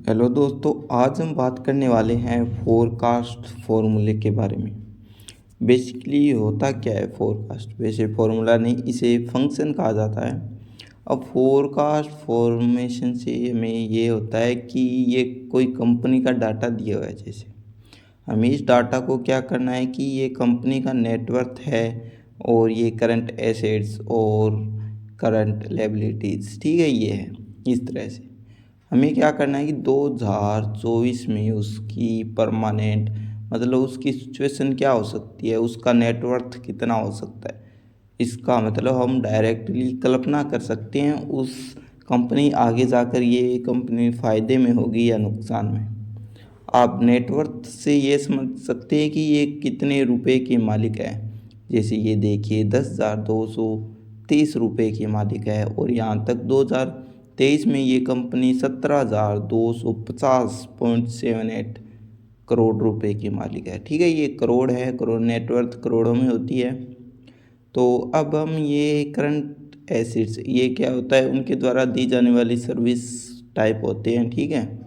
Hello दोस्तों, आज हम बात करने वाले हैं फोरकास्ट फॉर्मूले के बारे में। बेसिकली होता क्या है फोरकास्ट? वैसे फॉर्मूला नहीं, इसे फंक्शन कहा जाता है। अब फोरकास्ट फॉर्मेशन से हमें ये होता है कि ये कोई कंपनी का डाटा दिया हुआ है। जैसे हमें इस डाटा को क्या करना है कि ये कंपनी का नेटवर्थ है और ये करंट एसेट्स और करंट लायबिलिटीज़, ठीक है, ये है इस तरह से। हमें क्या करना है कि 2024 में उसकी परमानेंट, मतलब उसकी सिचुएशन क्या हो सकती है, उसका नेटवर्थ कितना हो सकता है, इसका मतलब हम डायरेक्टली कल्पना कर सकते हैं उस कंपनी आगे जाकर ये कंपनी फ़ायदे में होगी या नुकसान में। आप नेटवर्थ से ये समझ सकते हैं कि ये कितने रुपए के मालिक है। जैसे ये देखिए 10,230 रुपये की मालिक है और यहाँ तक 2023 में ये कंपनी 17,250.78 करोड़ रुपए की मालिक है। ठीक है, ये करोड़ है, करोड़ नेटवर्थ करोड़ों में होती है। तो अब हम ये करंट एसेट्स, ये क्या होता है, उनके द्वारा दी जाने वाली सर्विस टाइप होते हैं, ठीक है।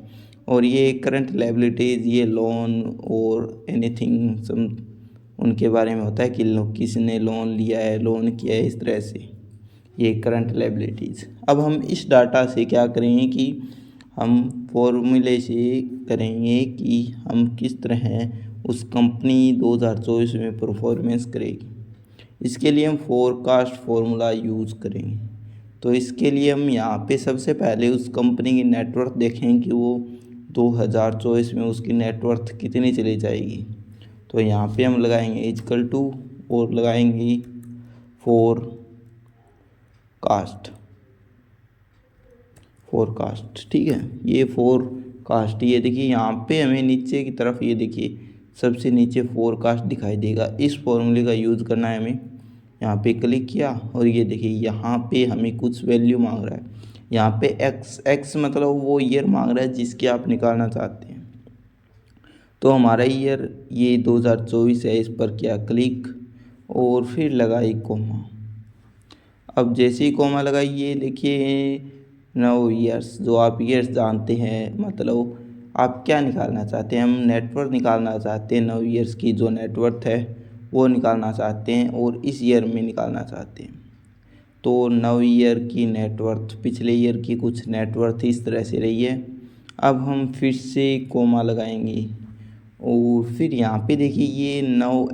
और ये करंट लायबिलिटीज़, ये लोन और एनीथिंग सम उनके बारे में होता है कि किसने लोन लिया है, लोन किया है, इस तरह से ये करंट लायबिलिटीज़। अब हम इस डाटा से क्या करेंगे कि हम फॉर्मूले से करेंगे कि हम किस तरह उस कंपनी 2024 में परफॉर्मेंस करेगी। इसके लिए हम फोरकास्ट फार्मूला यूज़ करेंगे। तो इसके लिए हम यहाँ पे सबसे पहले उस कंपनी की नेटवर्थ देखें कि वो 2024 में उसकी नेटवर्थ कितनी चली जाएगी। तो यहाँ पे हम लगाएंगे इक्वल टू और लगाएंगे फोरकास्ट, ठीक है। ये फोरकास्ट, ये देखिए यहाँ पे हमें नीचे की तरफ, ये देखिए सबसे नीचे फोरकास्ट दिखाई देगा। इस फॉर्मूले का यूज़ करना है हमें। यहाँ पे क्लिक किया और ये देखिए यहाँ पे हमें कुछ वैल्यू मांग रहा है। यहाँ पे एक्स मतलब वो ईयर मांग रहा है जिसके आप निकालना चाहते हैं। तो हमारा ईयर ये 2024 है, इस पर किया क्लिक और फिर लगाई कोमा। अब जैसे ही कोमा लगाई, ये देखिए 9 ईयर्स, जो आप ईयर्स जानते हैं, मतलब आप क्या निकालना चाहते हैं, हम नेटवर्थ निकालना चाहते हैं। 9 ईयर्स की जो नेटवर्थ है वो निकालना चाहते हैं और इस ईयर में निकालना चाहते हैं। तो 9 ईयर की नेटवर्थ, पिछले ईयर की कुछ नेटवर्थ इस तरह से रही है। अब हम फिर से कोमा लगाएंगे और फिर यहाँ पे देखिए ये 9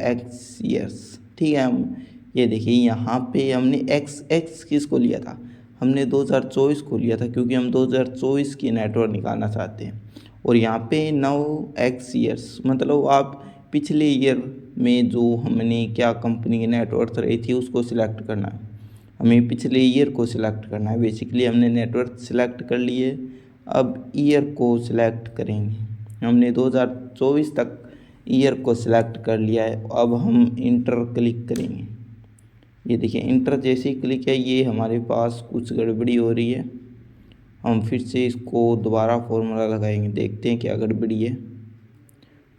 ईयर्स, ठीक है। हम ये देखिए यहाँ पे हमने एक्स किसको लिया था, हमने 2024 को लिया था, क्योंकि हम 2024 की नेटवर्थ निकालना चाहते हैं। और यहाँ पे 9 ईयर्स मतलब आप पिछले ईयर में जो हमने क्या कंपनी की नेटवर्थ रही थी उसको सिलेक्ट करना है। हमें पिछले ईयर को सिलेक्ट करना है। बेसिकली हमने नेटवर्थ सिलेक्ट कर लिए, अब ईयर को सिलेक्ट करेंगे। हमने 2024 तक ईयर को सिलेक्ट कर लिया है। अब हम इंटर क्लिक करेंगे। ये देखिए इंटर जैसे ही क्लिक है, ये हमारे पास कुछ गड़बड़ी हो रही है। हम फिर से इसको दोबारा फॉर्मूला लगाएंगे, देखते हैं क्या गड़बड़ी है।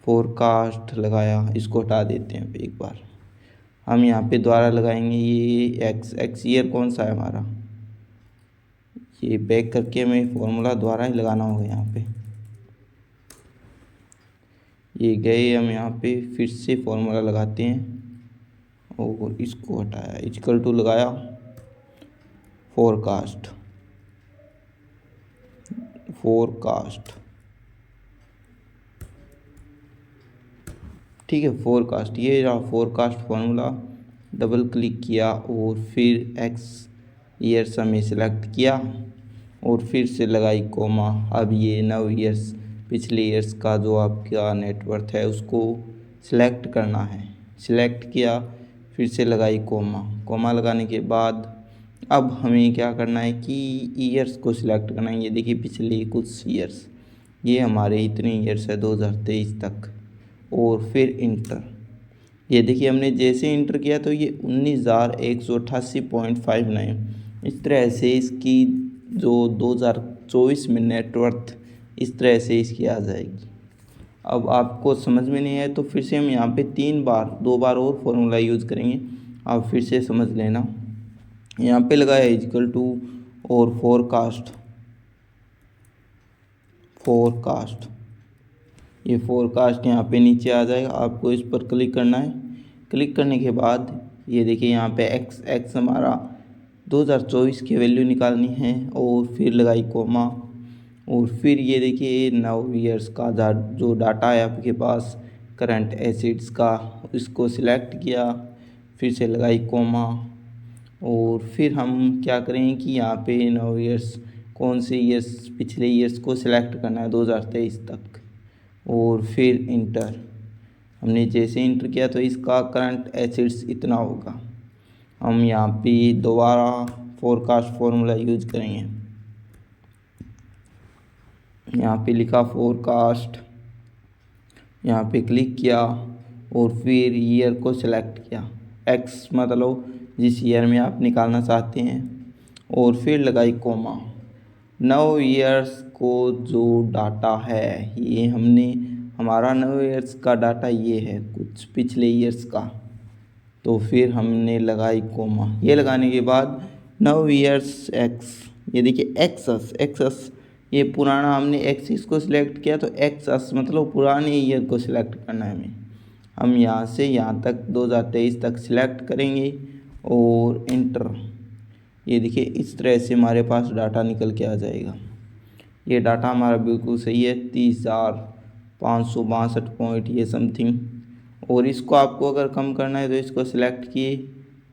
फोरकास्ट लगाया, इसको हटा देते हैं एक बार। हम यहाँ पे दोबारा लगाएंगे, ये एक्स ईयर कौन सा है हमारा, ये बैक करके हमें फॉर्मूला दोबारा ही लगाना होगा। यहाँ पे ये गए, हम यहाँ पे फिर से फॉर्मूला लगाते हैं और इसको हटाया, इक्वल टू लगाया फोरकास्ट। ठीक है, फोरकास्ट, ये रहा फोरकास्ट फार्मूला। डबल क्लिक किया और फिर एक्स ईयर्स हमें सेलेक्ट किया और फिर से लगाई कोमा। अब ये 9 ईयर्स, पिछले ईयर्स का जो आपका नेटवर्थ है उसको सिलेक्ट करना है। सिलेक्ट किया, फिर से लगाई कोमा। कोमा लगाने के बाद अब हमें क्या करना है कि ईयर्स को सिलेक्ट करना है। ये देखिए पिछले कुछ ईयर्स, ये हमारे इतने ईयर्स है 2023 तक। और फिर इंटर, ये देखिए हमने जैसे इंटर किया तो ये 19,188.59, इस तरह से इसकी जो 2024 में नेटवर्थ इस तरह से इसकी आ जाएगी। अब आपको समझ में नहीं आए तो फिर से हम यहाँ पे 2 बार और फॉर्मूला यूज़ करेंगे, आप फिर से समझ लेना। यहाँ पे लगाया इक्वल टू और फोरकास्ट। ये फोरकास्ट यहाँ पे नीचे आ जाएगा, आपको इस पर क्लिक करना है। क्लिक करने के बाद ये देखिए यहाँ पे एक्स हमारा 2024 की वैल्यू निकालनी है और फिर लगाई कोमा। और फिर ये देखिए 9 ईयर्स का जो डाटा है आपके पास करंट एसिड्स का, इसको सिलेक्ट किया, फिर से लगाई कोमा। और फिर हम क्या करें कि यहाँ पे 9 ईयर्स कौन से ईयर्स पिछले ईयर्स को सिलेक्ट करना है 2023 तक, और फिर इंटर। हमने जैसे इंटर किया तो इसका करंट एसिड्स इतना होगा। हम यहाँ पे दोबारा फोरकास्ट फॉर्मूला यूज करेंगे। यहाँ पे लिखा फोरकास्ट, यहाँ पे क्लिक किया और फिर ईयर को सिलेक्ट किया, एक्स मतलब जिस ईयर में आप निकालना चाहते हैं, और फिर लगाई कोमा। 9 ईयर्स को जो डाटा है ये हमने हमारा 9 ईयर्स का डाटा ये है कुछ पिछले ईयर्स का, तो फिर हमने लगाई कोमा। ये लगाने के बाद 9 ईयर्स एक्स, ये देखिए एक्सस ये पुराना हमने एक्सिस को सिलेक्ट किया, तो एक्सस मतलब पुराने ईयर को सिलेक्ट करना है हमें। हम यहाँ से यहाँ तक 2023 तक सिलेक्ट करेंगे और इंटर। ये देखिए इस तरह से हमारे पास डाटा निकल के आ जाएगा। ये डाटा हमारा बिल्कुल सही है, 30,562 पॉइंट ये समथिंग। और इसको आपको अगर कम करना है तो इसको सिलेक्ट किए,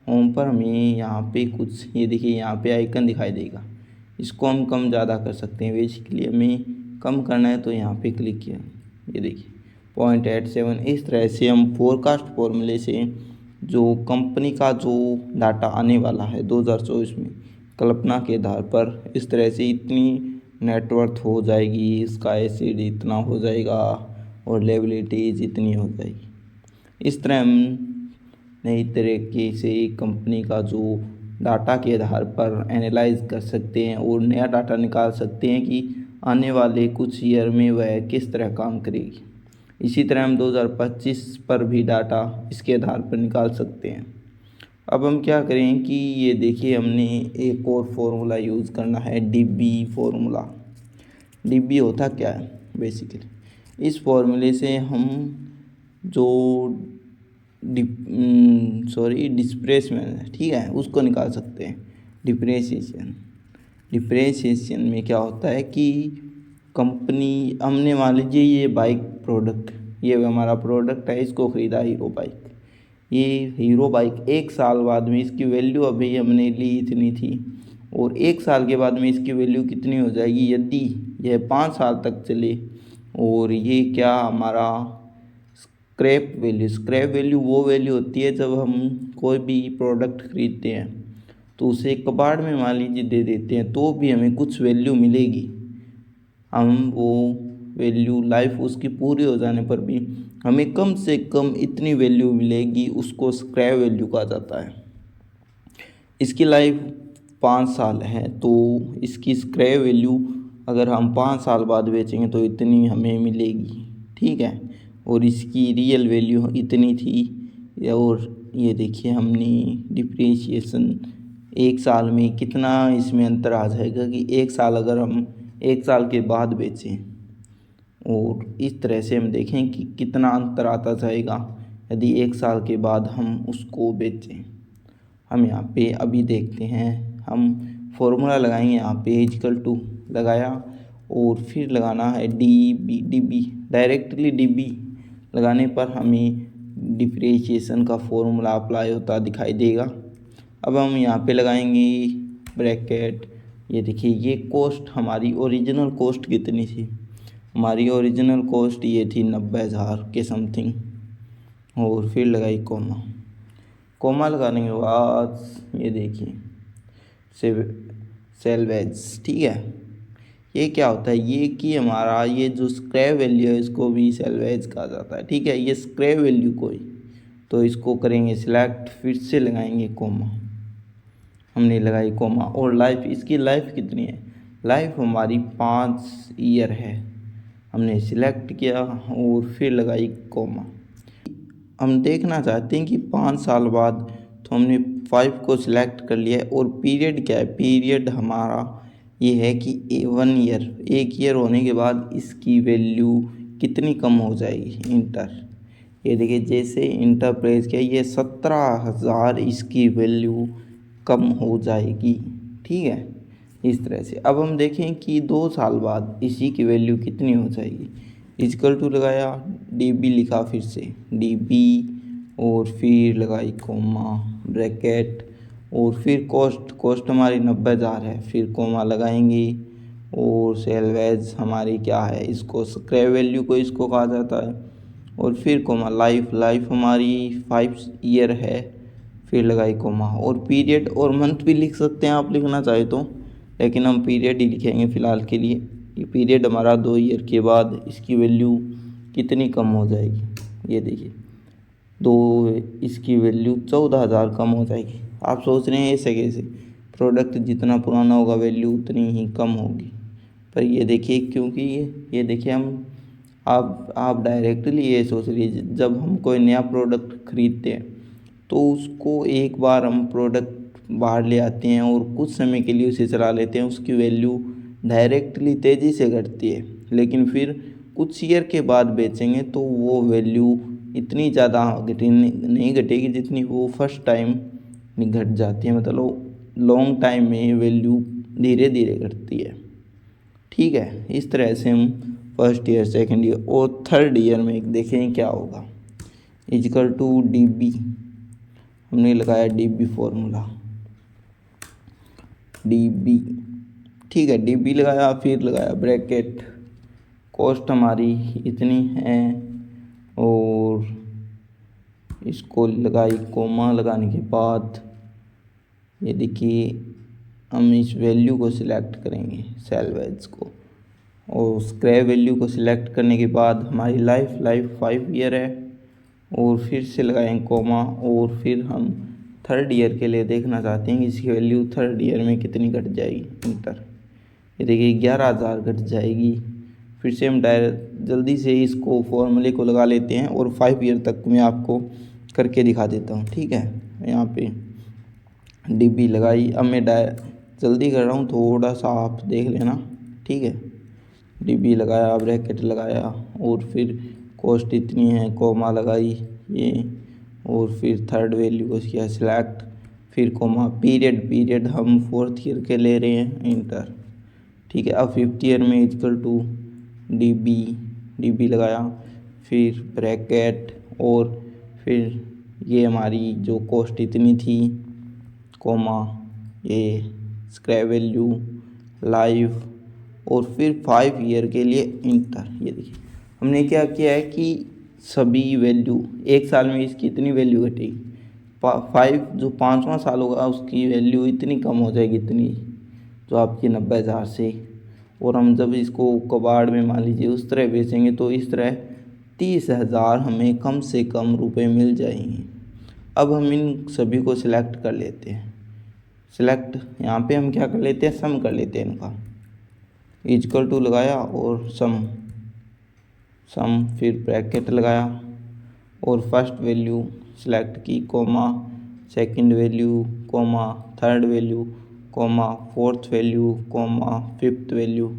होम पर हमें यहाँ पे कुछ ये देखिए यहाँ पे आइकन दिखाई देगा, इसको हम कम ज़्यादा कर सकते हैं। बेसिकली हमें कम करना है तो यहाँ पे क्लिक किया, ये देखिए 0.87। इस तरह से हम फोरकास्ट फॉर्मूले से जो कंपनी का जो डाटा आने वाला है 2024 में कल्पना के आधार पर, इस तरह से इतनी नेटवर्थ हो जाएगी, इसका एसिड इतना हो जाएगा और लेबिलिटीज इतनी हो जाएगी। इस तरह हम नई तरीके से कंपनी का जो डाटा के आधार पर एनालाइज कर सकते हैं और नया डाटा निकाल सकते हैं कि आने वाले कुछ ईयर में वह किस तरह काम करेगी। इसी तरह हम 2025 पर भी डाटा इसके आधार पर निकाल सकते हैं। अब हम क्या करें कि ये देखिए हमने एक और फॉर्मूला यूज़ करना है, डीबी फॉर्मूला। डीबी होता क्या है बेसिकली, इस फॉर्मूले से हम जो डिस्प्लेसमेंट ठीक है उसको निकाल सकते हैं। डिप्रेशिएशन में क्या होता है कि कंपनी हमने मान लीजिए ये बाइक प्रोडक्ट, ये हमारा प्रोडक्ट है, इसको ख़रीदा हीरो बाइक। ये हीरो बाइक 1 साल बाद में इसकी वैल्यू अभी हमने ली इतनी थी, और 1 साल के बाद में इसकी वैल्यू कितनी हो जाएगी यदि यह 5 साल तक चले। और ये क्या हमारा स्क्रैप वैल्यू वो वैल्यू होती है जब हम कोई भी प्रोडक्ट खरीदते हैं तो उसे कबाड़ में मान लीजिए दे देते हैं तो भी हमें कुछ वैल्यू मिलेगी। हम वो वैल्यू लाइफ उसकी पूरी हो जाने पर भी हमें कम से कम इतनी वैल्यू मिलेगी, उसको स्क्रैप वैल्यू कहा जाता है। इसकी लाइफ 5 साल है तो इसकी स्क्रैप वैल्यू अगर हम 5 साल बाद बेचेंगे तो इतनी हमें मिलेगी, ठीक है। और इसकी रियल वैल्यू इतनी थी। और ये देखिए हमने डिप्रिसिएशन 1 साल में कितना इसमें अंतर आ जाएगा कि 1 साल अगर हम 1 साल के बाद बेचें, और इस तरह से हम देखें कि कितना अंतर आता जाएगा यदि 1 साल के बाद हम उसको बेचें। हम यहाँ पे अभी देखते हैं, हम फॉर्मूला लगाएंगे, यहाँ पे = लगाया और फिर लगाना है डीबी। डायरेक्टली डीबी लगाने पर हमें डिप्रिसिएशन का फॉर्मूला अप्लाई होता दिखाई देगा। अब हम यहाँ पे लगाएंगे ब्रैकेट। ये देखिए ये कॉस्ट हमारी ओरिजिनल कॉस्ट कितनी थी, हमारी ओरिजिनल कॉस्ट ये थी 90,000 के समथिंग। और फिर लगाई कोमा लगाने के बाद ये देखिए सेल्वेज, ठीक है। ये क्या होता है, ये कि हमारा ये जो स्क्रैप वैल्यू है इसको भी सेल्वेज कहा जाता है, ठीक है। ये स्क्रैप वैल्यू को ही तो इसको करेंगे सिलेक्ट, फिर से लगाएंगे कोमा। हमने लगाई कोमा और लाइफ, इसकी लाइफ कितनी है, लाइफ हमारी 5 ईयर है। हमने सिलेक्ट किया और फिर लगाई कोमा। हम देखना चाहते हैं कि 5 साल बाद, तो हमने 5 को सिलेक्ट कर लिया। और पीरियड क्या है, पीरियड हमारा ये है कि 1 ईयर, 1 ईयर होने के बाद इसकी वैल्यू कितनी कम हो जाएगी। इंटर, ये देखिए जैसे इंटर प्रेस किया ये 17,000 इसकी वैल्यू कम हो जाएगी। ठीक है, इस तरह से। अब हम देखें कि 2 साल बाद इसी की वैल्यू कितनी हो जाएगी। इक्वल टू लगाया, DB लिखा, फिर से DB और फिर लगाई कोमा, ब्रैकेट, और फिर कॉस्ट हमारी 90,000 है, फिर कोमा लगाएंगे, और सेलवेज हमारी क्या है, इसको स्क्रैप वैल्यू को इसको कहा जाता है, और फिर कोमा लाइफ हमारी 5 ईयर है, फिर लगाई कोमा, और पीरियड और मंथ भी लिख सकते हैं आप लिखना चाहे तो, लेकिन हम पीरियड ही लिखेंगे फ़िलहाल के लिए। ये पीरियड हमारा 2 ईयर के बाद इसकी वैल्यू कितनी कम हो जाएगी। ये देखिए इसकी वैल्यू 14,000 कम हो जाएगी। आप सोच रहे हैं ऐसे कैसे, प्रोडक्ट जितना पुराना होगा वैल्यू उतनी ही कम होगी। पर ये देखिए, क्योंकि ये देखिए हम आप डायरेक्टली ये सोच लीजिए, जब हम कोई नया प्रोडक्ट खरीदते हैं तो उसको एक बार हम प्रोडक्ट बाहर ले आते हैं और कुछ समय के लिए उसे चला लेते हैं, उसकी वैल्यू डायरेक्टली तेज़ी से घटती है। लेकिन फिर कुछ ईयर के बाद बेचेंगे तो वो वैल्यू इतनी ज़्यादा नहीं घटेगी जितनी वो फर्स्ट टाइम घट जाती है। मतलब लॉन्ग टाइम में वैल्यू धीरे धीरे घटती है। ठीक है, इस तरह से हम फर्स्ट ईयर, सेकेंड ईयर और थर्ड ईयर में देखें क्या होगा। इक्वल टू DB, हमने लगाया DB फॉर्मूला, DB। ठीक है, DB लगाया, फिर लगाया ब्रैकेट, कॉस्ट हमारी इतनी है, और इसको लगाई कोमा, लगाने के बाद ये देखिए हम इस वैल्यू को सिलेक्ट करेंगे, सेलवेज को, और स्क्रैप वैल्यू को सिलेक्ट करने के बाद हमारी लाइफ 5 ईयर है, और फिर से लगाएंगे कोमा, और फिर हम थर्ड ईयर के लिए देखना चाहते हैं कि इसकी वैल्यू थर्ड ईयर में कितनी घट जाएगी। इंटर, ये देखिए 11,000 घट जाएगी। फिर से हम जल्दी से इसको फॉर्मूले को लगा लेते हैं, और 5 ईयर तक मैं आपको करके दिखा देता हूँ। ठीक है, यहाँ पे DB लगाई, अब मैं जल्दी कर रहा हूँ, थोड़ा सा आप देख लेना। ठीक है, DB लगाया, ब्रैकेट लगाया, और फिर कॉस्ट इतनी है, कोमा लगाई ये, और फिर थर्ड वैल्यू को किया सिलेक्ट, फिर कोमा, पीरियड हम 4th ईयर के ले रहे हैं। इंटर, ठीक है। अब 5th ईयर में इक्वल टू DB लगाया, फिर ब्रैकेट, और फिर ये हमारी जो कॉस्ट इतनी थी, कोमा, ये स्क्रैप वैल्यू, लाइफ, और फिर 5 ईयर के लिए इंटर। ये देखिए हमने क्या किया है कि सभी वैल्यू एक साल में इसकी इतनी वैल्यू घटेगी, 5 जो 5वां साल होगा उसकी वैल्यू इतनी कम हो जाएगी, इतनी जो आपकी 90,000 से। और हम जब इसको कबाड़ में मान लीजिए उस तरह बेचेंगे तो इस तरह 30,000 हमें कम से कम रुपए मिल जाएंगे। अब हम इन सभी को सिलेक्ट कर लेते हैं। सिलेक्ट यहाँ पे हम क्या कर लेते हैं, सम कर लेते हैं इनका। इक्वल टू लगाया और सम, फिर ब्रैकेट लगाया, और फर्स्ट वैल्यू सिलेक्ट की, comma, second value, comma, third value, comma, fourth value, comma, fifth value,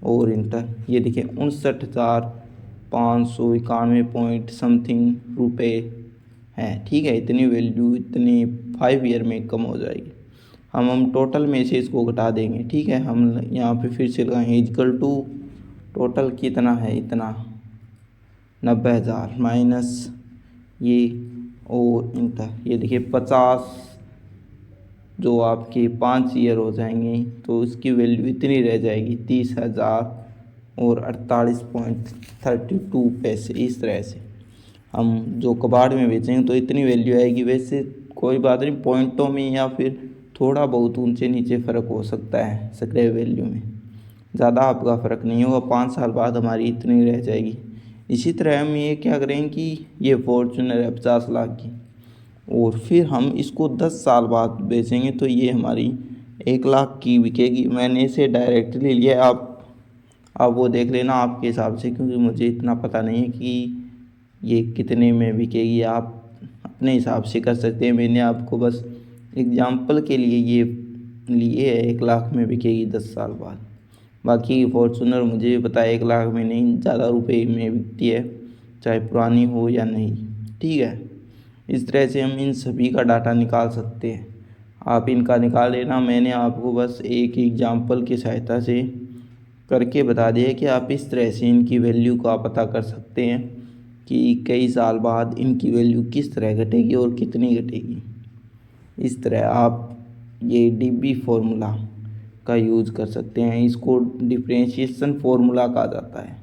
और इंटर। ये देखिए 59,591 पॉइंट समथिंग रुपए हैं। ठीक है, इतनी वैल्यू इतनी 5 ईयर में कम हो जाएगी। हम टोटल में से इसको घटा देंगे। ठीक है, हम यहाँ पे फिर से लगाएंगे इक्वल टू, टोटल कितना है, इतना 90,000 माइनस ये, और इंटर। ये देखिए 50 जो आपके 5 ईयर हो जाएंगे तो इसकी वैल्यू इतनी रह जाएगी 30,048.32 पैसे। इस तरह से हम जो कबाड़ में बेचेंगे तो इतनी वैल्यू आएगी। वैसे कोई बात नहीं, पॉइंटों में या फिर थोड़ा बहुत ऊंचे नीचे फ़र्क हो सकता है, स्क्रैप वैल्यू में ज़्यादा आपका फ़र्क नहीं होगा। 5 साल बाद हमारी इतनी रह जाएगी। इसी तरह हम ये क्या करेंगे कि ये फॉर्चूनर है 50 लाख की, और फिर हम इसको 10 साल बाद बेचेंगे तो ये हमारी 1 लाख की बिकेगी। मैंने इसे डायरेक्टली लिया, आप वो देख लेना आपके हिसाब से, क्योंकि मुझे इतना पता नहीं है कि ये कितने में बिकेगी। आप अपने हिसाब से कर सकते हैं। मैंने आपको बस एग्जाम्पल के लिए ये लिए है 1 लाख में बिकेगी 10 साल बाद। बाकी फॉर्चूनर मुझे पता है 1 लाख में नहीं, ज़्यादा रुपए में बिकती है, चाहे पुरानी हो या नहीं। ठीक है, इस तरह से हम इन सभी का डाटा निकाल सकते हैं। आप इनका निकाल लेना, मैंने आपको बस एक एग्जाम्पल की सहायता से करके बता दिया कि आप इस तरह से इनकी वैल्यू का पता कर सकते हैं कि कई साल बाद इनकी वैल्यू किस तरह घटेगी और कितनी घटेगी। इस तरह आप ये डीबी फॉर्मूला का यूज़ कर सकते हैं। इसको डिफरेंशिएशन फॉर्मूला कहा जाता है।